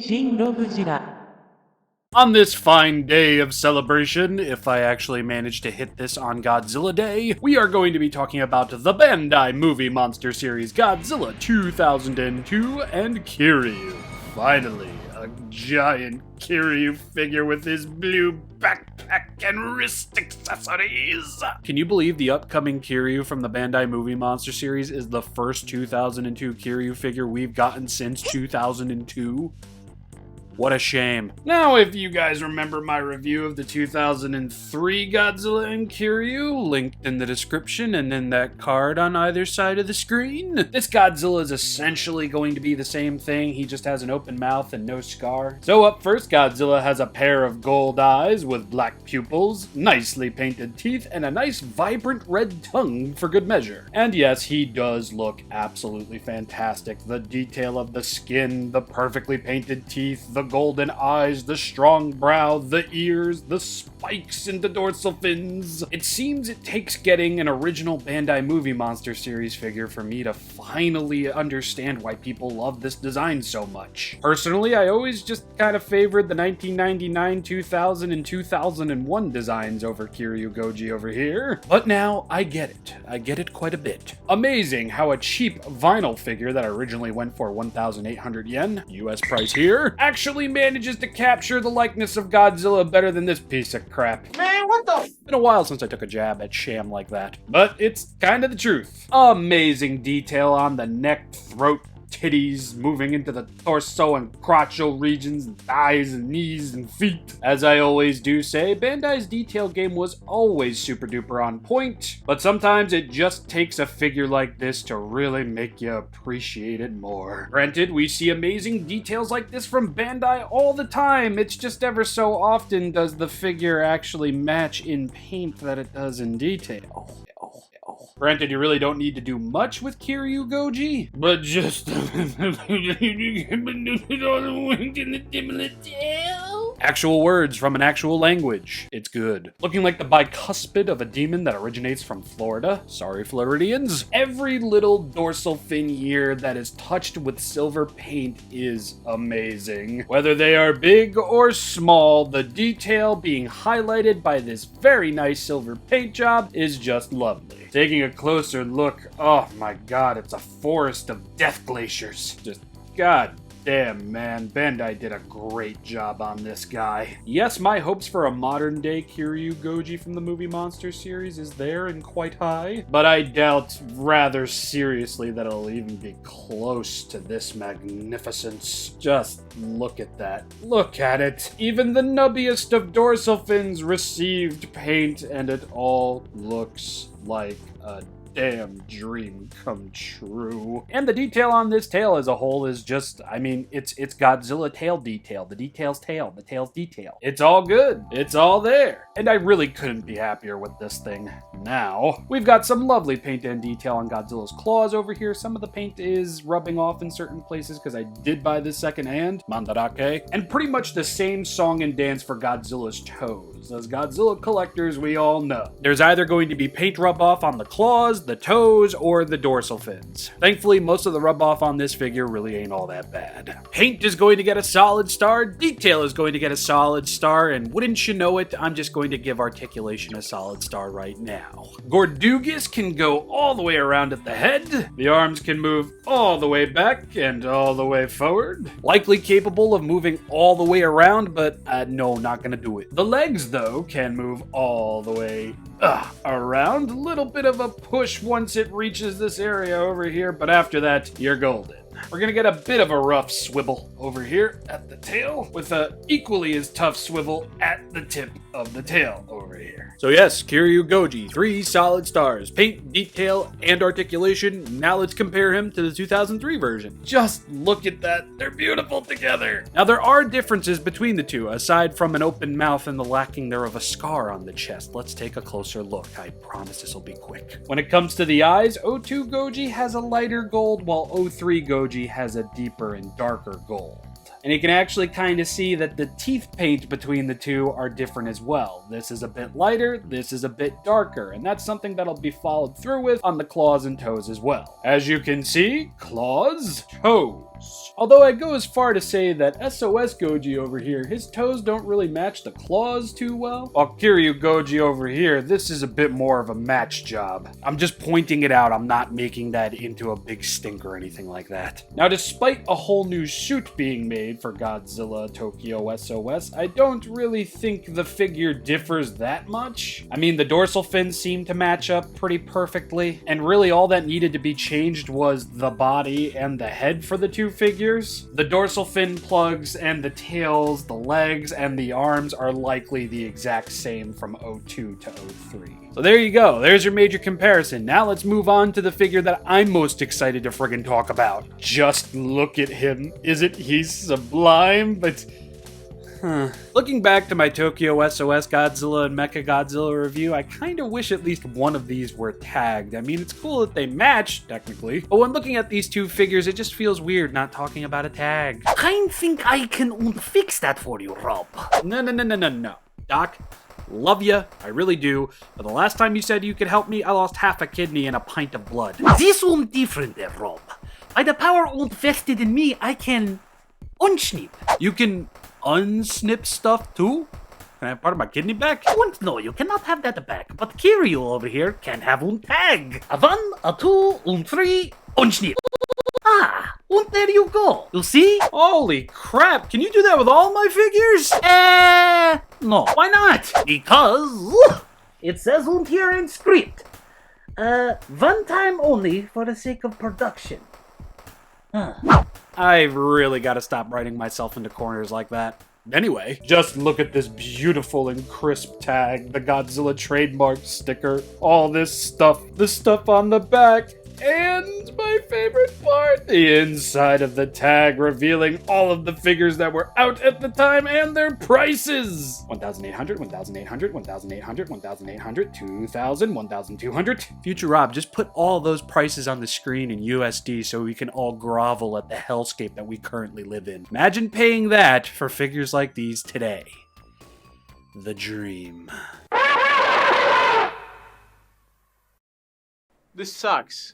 ShinRobjira. On this fine day of celebration, if I actually manage to hit this on Godzilla Day, we are going to be talking about the Bandai movie monster series Godzilla 2002 and Kiryu. Finally, a giant Kiryu figure with his blue backpack and wrist accessories. Can you believe the upcoming Kiryu from the Bandai movie monster series is the first 2002 Kiryu figure we've gotten since 2002? What a shame. Now, if you guys remember my review of the 2003 Godzilla and Kiryu, linked in the description and in that card on either side of the screen, this Godzilla is essentially going to be the same thing, he just has an open mouth and no scar. So up first, Godzilla has a pair of gold eyes with black pupils, nicely painted teeth, and a nice vibrant red tongue for good measure. And yes, he does look absolutely fantastic. The detail of the skin, the perfectly painted teeth, the golden eyes, the strong brow, the ears, the spikes in the dorsal fins. It seems it takes getting an original Bandai movie monster series figure for me to finally understand why people love this design so much. Personally, I always just kind of favored the 1999, 2000, and 2001 designs over Kiryu Goji over here. But now, I get it. I get it quite a bit. Amazing how a cheap vinyl figure that originally went for 1,800 yen, US price here, actually manages to capture the likeness of Godzilla better than this piece of crap. Man, what the f- Been a while since I took a jab at sham like that, but it's kind of the truth. Amazing detail on the neck, throat, titties, moving into the torso and crotchal regions, and thighs and knees and feet. As I always do say, Bandai's detail game was always super duper on point, but sometimes it just takes a figure like this to really make you appreciate it more. Granted, we see amazing details like this from Bandai all the time, it's just ever so often does the figure actually match in paint that it does in detail. Granted, you really don't need to do much with Kiryu Goji, but just actual words from an actual language. It's good. Looking like the bicuspid of a demon that originates from Florida. Sorry, Floridians. Every little dorsal fin ear that is touched with silver paint is amazing. Whether they are big or small, the detail being highlighted by this very nice silver paint job is just lovely. Taking a closer look, oh my god, it's a forest of death glaciers. Just god damn, man, Bandai did a great job on this guy. Yes, my hopes for a modern day Kiryu Goji from the movie monster series is there and quite high, but I doubt rather seriously that it'll even be close to this magnificence. Just look at that. Look at it. Even the nubbiest of dorsal fins received paint, and it all looks like a damn dream come true. And the detail on this tail as a whole is just, I mean, it's Godzilla tail detail. The detail's tail, the tail's detail. It's all good. It's all there. And I really couldn't be happier with this thing. Now, we've got some lovely paint and detail on Godzilla's claws over here. Some of the paint is rubbing off in certain places because I did buy this secondhand, Mandarake. And pretty much the same song and dance for Godzilla's toes. As Godzilla collectors, we all know. There's either going to be paint rub off on the claws, the toes, or the dorsal fins. Thankfully, most of the rub off on this figure really ain't all that bad. Paint is going to get a solid star, detail is going to get a solid star, and wouldn't you know it, I'm just going to give articulation a solid star right now. Gordugas can go all the way around at the head, the arms can move all the way back and all the way forward. Likely capable of moving all the way around, but no, not gonna do it. The legs, though, can move all the way around. A little bit of a push once it reaches this area over here, but after that, you're golden. We're gonna get a bit of a rough swivel over here at the tail, with a equally as tough swivel at the tip of the tail over here. So yes, Kiryu Goji, 3 solid stars. Paint, detail, and articulation. Now let's compare him to the 2003 version. Just look at that, they're beautiful together. Now there are differences between the two, aside from an open mouth and the lacking there of a scar on the chest. Let's take a closer look. I promise this will be quick. When it comes to the eyes, 02 Goji has a lighter gold, while 03 Goji has a deeper and darker gold. And you can actually kind of see that the teeth paint between the two are different as well. This is a bit lighter, this is a bit darker, and that's something that'll be followed through with on the claws and toes as well. As you can see, claws, toes. Although I go as far to say that SOS Goji over here, his toes don't really match the claws too well. While Kiryu Goji over here, this is a bit more of a match job. I'm just pointing it out, I'm not making that into a big stink or anything like that. Now, despite a whole new suit being made for Godzilla Tokyo SOS, I don't really think the figure differs that much. I mean, the dorsal fins seem to match up pretty perfectly, and really all that needed to be changed was the body and the head for the two figures. The dorsal fin plugs and the tails, the legs, and the arms are likely the exact same from 02 to 03. So there you go, there's your major comparison. Now let's move on to the figure that I'm most excited to friggin' talk about. Just look at him. Isn't he sublime? But looking back to my Tokyo SOS Godzilla and Mechagodzilla review, I kinda wish at least one of these were tagged. I mean, it's cool that they match, technically, but when looking at these two figures, it just feels weird not talking about a tag. I think I can fix that for you, Rob. No. Doc, love ya, I really do, but the last time you said you could help me, I lost half a kidney and a pint of blood. This one different, Rob. By the power vested in me, I can unsnip. You can unsnip stuff too? Can I have part of my kidney back? No, you cannot have that back, but Kiryu over here can have un tag. A 1, a 2, un 3, unsnip. And there you go. You see? Holy crap, can you do that with all my figures? No. Why not? Because it says on here in script. One time only for the sake of production. I've really got to stop writing myself into corners like that. Anyway, just look at this beautiful and crisp tag, the Godzilla trademark sticker, all this stuff, the stuff on the back, and my favorite part, the inside of the tag revealing all of the figures that were out at the time and their prices. 1,800, 1,800, 1,800, 1,800, 2,000, 1,200. Future Rob, just put all those prices on the screen in USD so we can all grovel at the hellscape that we currently live in. Imagine paying that for figures like these today. The dream. This sucks.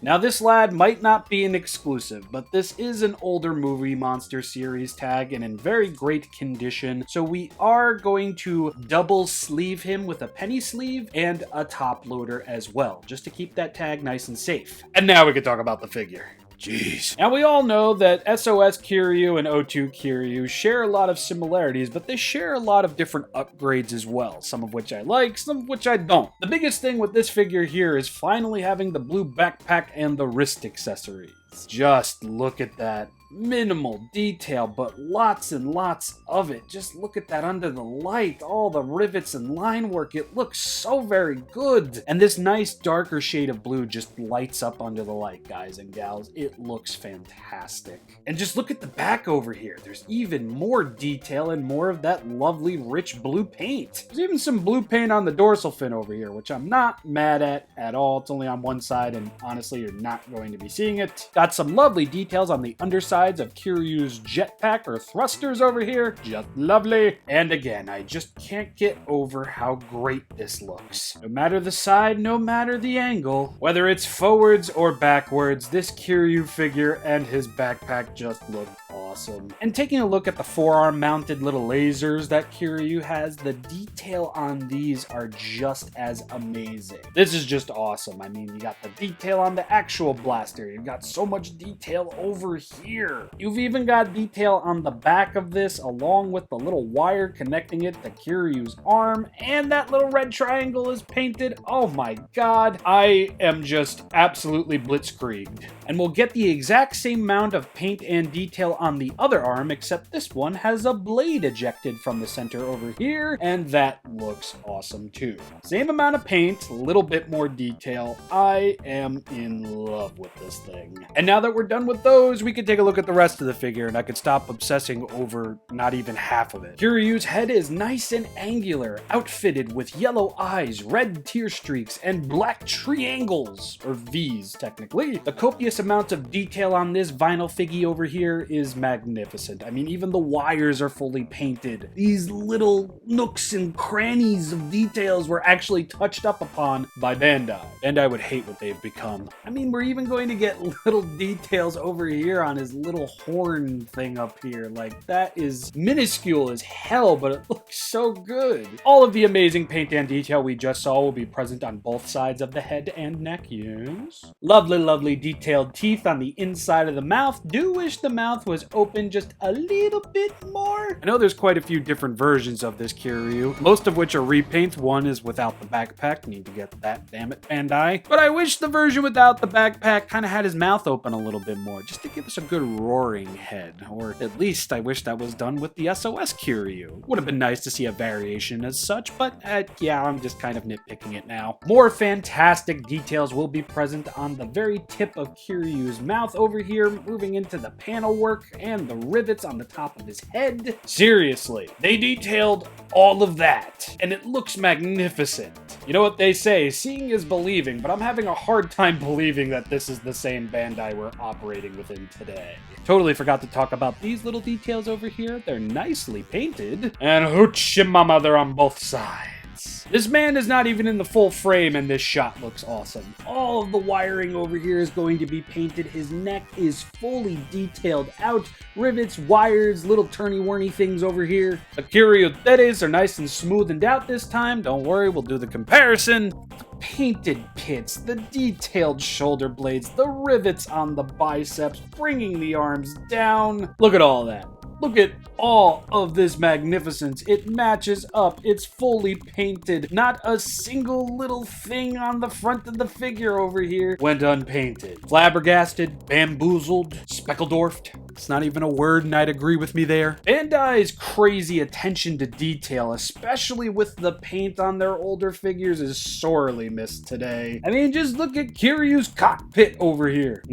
Now this lad might not be an exclusive, but this is an older movie monster series tag and in very great condition, so we are going to double sleeve him with a penny sleeve and a top loader as well, just to keep that tag nice and safe. And now we can talk about the figure. Jeez. Now we all know that SOS Kiryu and 02 Kiryu share a lot of similarities, but they share a lot of different upgrades as well, some of which I like, some of which I don't. The biggest thing with this figure here is finally having the blue backpack and the wrist accessories. Just look at that. Minimal detail, but lots and lots of it. Just look at that under the light, all the rivets and line work. It looks so very good. And this nice darker shade of blue just lights up under the light, guys and gals. It looks fantastic. And just look at the back over here. There's even more detail and more of that lovely rich blue paint. There's even some blue paint on the dorsal fin over here, which I'm not mad at all. It's only on one side, and honestly, you're not going to be seeing it. Got some lovely details on the underside of Kiryu's jetpack or thrusters over here. Just lovely. And again, I just can't get over how great this looks. No matter the side, no matter the angle, whether it's forwards or backwards, this Kiryu figure and his backpack just look awesome. And taking a look at the forearm mounted little lasers that Kiryu has, the detail on these are just as amazing. This is just awesome. I mean, you got the detail on the actual blaster. You've got so much detail over here. You've even got detail on the back of this, along with the little wire connecting it to Kiryu's arm, and that little red triangle is painted. Oh my god, I am just absolutely blitzkrieged. And we'll get the exact same amount of paint and detail on the other arm, except this one has a blade ejected from the center over here, and that looks awesome too. Same amount of paint, a little bit more detail. I am in love with this thing. And now that we're done with those, we can take a look at the rest of the figure, and I could stop obsessing over not even half of it. Kiryu's head is nice and angular, outfitted with yellow eyes, red tear streaks, and black triangles, or V's technically. The copious amount of detail on this vinyl figgy over here is is magnificent. I mean, even the wires are fully painted. These little nooks and crannies of details were actually touched up upon by Bandai. Bandai would hate what they've become. I mean, we're even going to get little details over here on his little horn thing up here. Like, that is minuscule as hell, but it looks so good. All of the amazing paint and detail we just saw will be present on both sides of the head and neck, yes. Lovely, lovely detailed teeth on the inside of the mouth. Do wish the mouth was open just a little bit more. I know there's quite a few different versions of this Kiryu, most of which are repaints. One is without the backpack. Need to get that, damn it, Bandai. But I wish the version without the backpack kind of had his mouth open a little bit more, just to give us a good roaring head. Or at least I wish that was done with the SOS Kiryu. Would have been nice to see a variation as such, but yeah, I'm just kind of nitpicking it now. More fantastic details will be present on the very tip of Kiryu's mouth over here, moving into the panel work and the rivets on the top of his head. Seriously, they detailed all of that, and it looks magnificent. You know what they say, seeing is believing, but I'm having a hard time believing that this is the same Bandai we're operating within today. Totally forgot to talk about these little details over here. They're nicely painted. And hoochie mama, they're on both sides. This man is not even in the full frame, and this shot looks awesome. All of the wiring over here is going to be painted. His neck is fully detailed out. Rivets, wires, little turny-worny things over here. The Kiryu teres are nice and smoothened out this time. Don't worry, we'll do the comparison. The painted pits, the detailed shoulder blades, the rivets on the biceps, bringing the arms down. Look at all that. Look at all of this magnificence. It matches up. It's fully painted. Not a single little thing on the front of the figure over here went unpainted. Flabbergasted, bamboozled, speckledorfed. It's not even a word, and I'd agree with me there. Bandai's crazy attention to detail, especially with the paint on their older figures, is sorely missed today. I mean, just look at Kiryu's cockpit over here.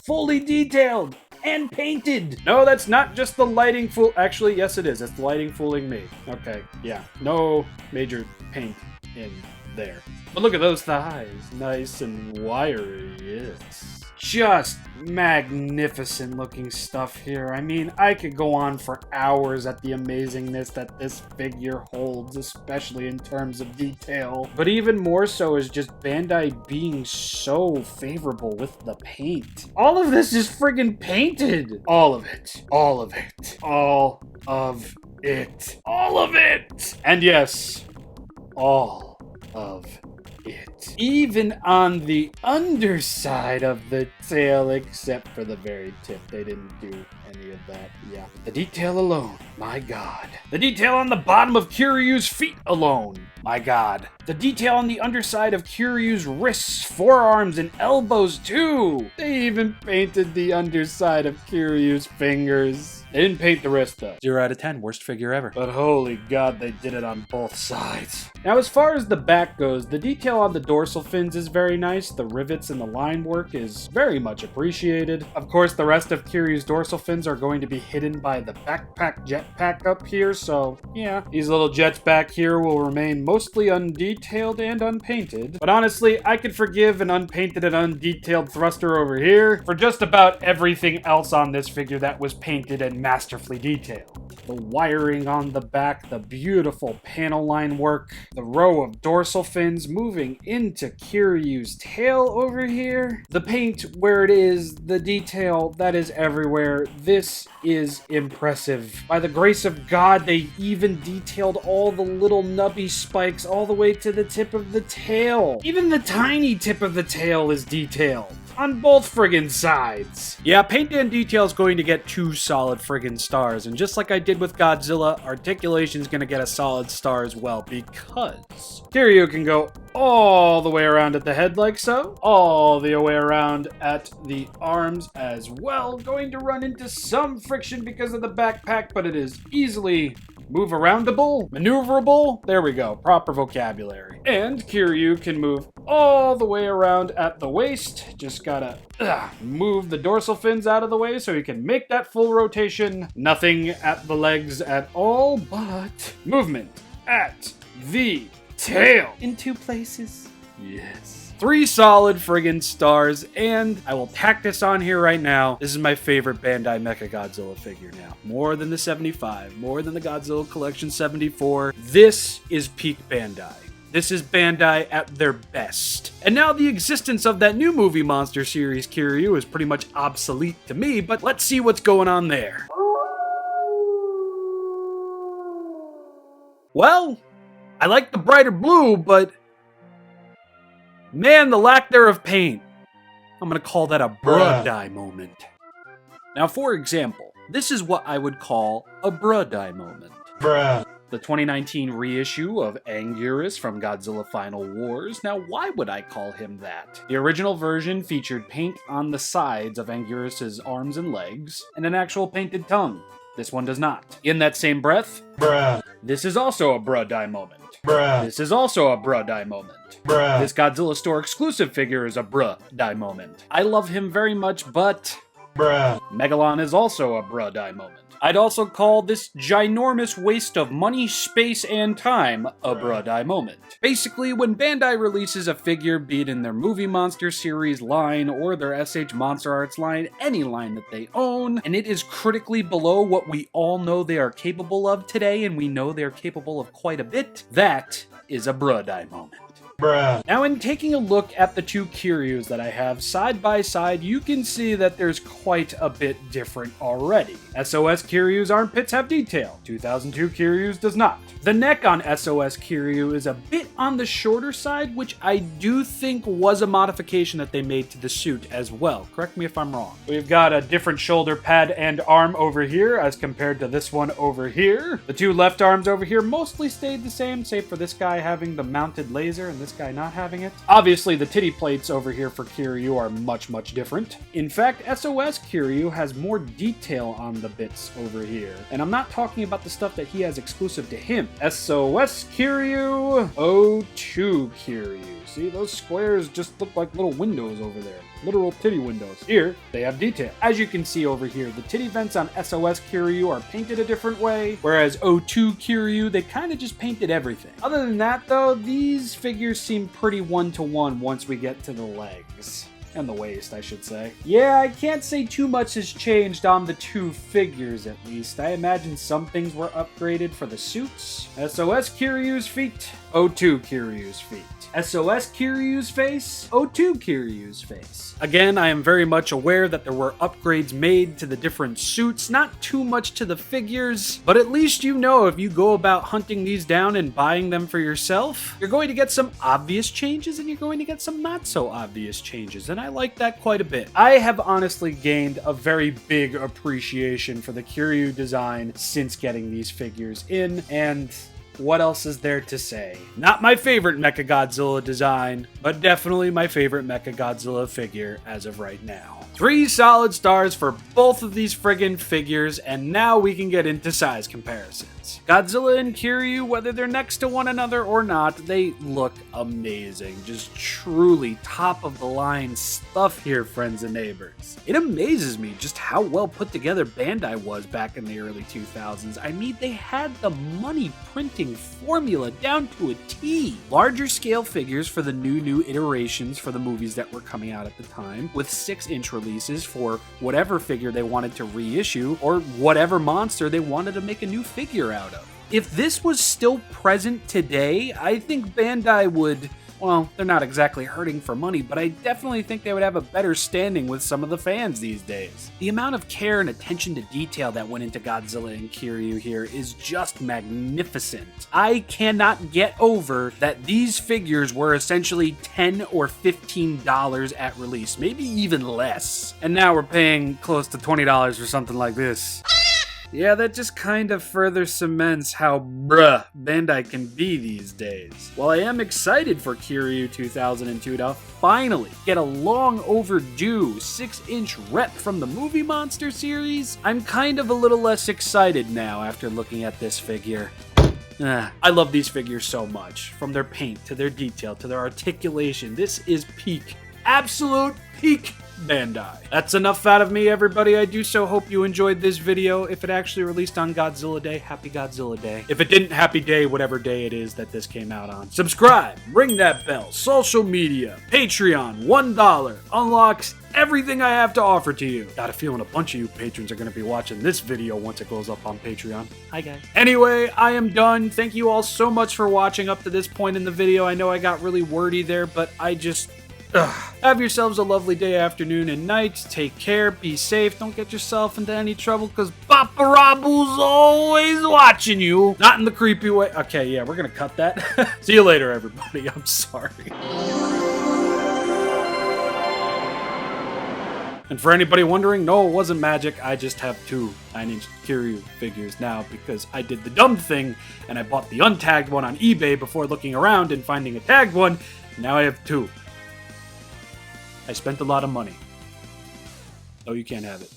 Fully detailed and painted. No, that's not just the lighting fool. Actually, yes, it is. It's the lighting fooling me. Okay, yeah. No major paint in there. But look at those thighs. Nice and wiry, yes. Just magnificent looking stuff here. I mean, I could go on for hours at the amazingness that this figure holds, especially in terms of detail. But even more so is just Bandai being so favorable with the paint. All of this is friggin' painted. All of it. All of it. All of it. All of it. And yes, all of it. Even on the underside of the tail, except for the very tip. They didn't do any of that. Yeah. The detail alone. My God. The detail on the bottom of Kiryu's feet alone. My God. The detail on the underside of Kiryu's wrists, forearms, and elbows too. They even painted the underside of Kiryu's fingers. They didn't paint the wrist though. 0 out of 10, worst figure ever. But holy God, they did it on both sides. Now, as far as the back goes, the detail on the dorsal fins is very nice. The rivets and the line work is very much appreciated. Of course, the rest of Kiryu's dorsal fins are going to be hidden by the backpack jetpack up here, so yeah. These little jets back here will remain mostly undetailed and unpainted. But honestly, I could forgive an unpainted and undetailed thruster over here for just about everything else on this figure that was painted and masterfully detailed. The wiring on the back, the beautiful panel line work, the row of dorsal fins moving into Kiryu's tail over here, the paint where it is, the detail that is everywhere. This is impressive. By the grace of God, they even detailed all the little nubby spikes all the way to the tip of the tail. Even the tiny tip of the tail is detailed. On both friggin' sides. Yeah, paint and detail is going to get 2 solid friggin' stars, and just like I did with Godzilla, articulation's gonna get a solid star as well, because Kiryu can go all the way around at the head like so, all the way around at the arms as well. Going to run into some friction because of the backpack, but it is easily move-aroundable, maneuverable. There we go, proper vocabulary. And Kiryu can move all the way around at the waist. Just gotta move the dorsal fins out of the way so he can make that full rotation. Nothing at the legs at all, but movement at the tail in 2 places. Yes. 3 solid friggin' stars, and I will tack this on here right now. This is my favorite Bandai Mechagodzilla figure now. More than the 75, more than the Godzilla Collection 74. This is peak Bandai. This is Bandai at their best. And now the existence of that new movie monster series Kiryu is pretty much obsolete to me, but let's see what's going on there. Well, I like the brighter blue, but man, the lack there of paint. I'm gonna call that a bruh-die moment. Now, for example, this is what I would call a bruh-die moment. Bruh. The 2019 reissue of Anguirus from Godzilla Final Wars. Now, why would I call him that? The original version featured paint on the sides of Anguirus' arms and legs, and an actual painted tongue. This one does not. In that same breath, bruh. This is also a bruh-die moment. Bruh. This is also a bruh-die moment. Bruh. This Godzilla Store exclusive figure is a bruh-die moment. I love him very much, but bruh. Megalon is also a bruh-die moment. I'd also call this ginormous waste of money, space, and time a bruh-die moment. Basically, when Bandai releases a figure, be it in their Movie Monster series line or their SH Monster Arts line, any line that they own, and it is critically below what we all know they are capable of today, and we know they're capable of quite a bit, that is a bruh-die moment. Bruh. Now, in taking a look at the 2 Kiryus that I have side by side, you can see that there's quite a bit different already. SOS Kiryu's armpits have detail. 2002 Kiryu's does not. The neck on SOS Kiryu is a bit on the shorter side, which I do think was a modification that they made to the suit as well. Correct me if I'm wrong. We've got a different shoulder pad and arm over here as compared to this one over here. The 2 left arms over here mostly stayed the same, save for this guy having the mounted laser and this guy not having it. Obviously, the titty plates over here for Kiryu are much, much different. In fact, SOS Kiryu has more detail on the bits over here. And I'm not talking about the stuff that he has exclusive to him. SOS Kiryu, O2 Kiryu. See, those squares just look like little windows over there. Literal titty windows. Here, they have detail. As you can see over here, the titty vents on SOS Kiryu are painted a different way, whereas O2 Kiryu, they kind of just painted everything. Other than that, though, these figures seem pretty one-to-one once we get to the legs. And the waist, I should say. Yeah, I can't say too much has changed on the 2 figures, at least. I imagine some things were upgraded for the suits. SOS Kiryu's feet, O2 Kiryu's feet. SOS Kiryu's face, O2 Kiryu's face. Again, I am very much aware that there were upgrades made to the different suits, not too much to the figures, but at least you know if you go about hunting these down and buying them for yourself, you're going to get some obvious changes and you're going to get some not so obvious changes, and I like that quite a bit. I have honestly gained a very big appreciation for the Kiryu design since getting these figures in, and what else is there to say? Not my favorite Mechagodzilla design, but definitely my favorite Mechagodzilla figure as of right now. 3 solid stars for both of these friggin' figures, and now we can get into size comparisons. Godzilla and Kiryu, whether they're next to one another or not, they look amazing. Just truly top of the line stuff here, friends and neighbors. It amazes me just how well put together Bandai was back in the early 2000s. I mean, they had the money printing formula down to a T. Larger scale figures for the new iterations for the movies that were coming out at the time, with 6-inch releases for whatever figure they wanted to reissue or whatever monster they wanted to make a new figure out of. If this was still present today, I think Bandai would, well, they're not exactly hurting for money, but I definitely think they would have a better standing with some of the fans these days. The amount of care and attention to detail that went into Godzilla and Kiryu here is just magnificent. I cannot get over that these figures were essentially $10 or $15 at release, maybe even less. And now we're paying close to $20 for something like this. Yeah, that just kind of further cements how bruh Bandai can be these days. While I am excited for Kiryu 2002 to finally get a long overdue 6-inch rep from the Movie Monster series, I'm kind of a little less excited now after looking at this figure. I love these figures so much. From their paint, to their detail, to their articulation. This is peak, absolute peak Bandai. That's enough out of me, everybody. I do so hope you enjoyed this video. If it actually released on Godzilla Day, happy Godzilla Day. If it didn't, happy day, whatever day it is that this came out on. Subscribe, ring that bell, social media, Patreon, $1 unlocks everything I have to offer to you. Got a feeling a bunch of you patrons are going to be watching this video once it goes up on Patreon. Hi guys. Anyway, I am done. Thank you all so much for watching up to this point in the video. I know I got really wordy there, but I just... Have yourselves a lovely day, afternoon, and night. Take care, be safe, don't get yourself into any trouble, because Paparabu's always watching you. Not in the creepy way. Okay, yeah, we're going to cut that. See you later, everybody. I'm sorry. And for anybody wondering, no, it wasn't magic. I just have 2 9-inch Kiryu figures now because I did the dumb thing and I bought the untagged one on eBay before looking around and finding a tagged one. Now I have 2. I spent a lot of money. No, you can't have it.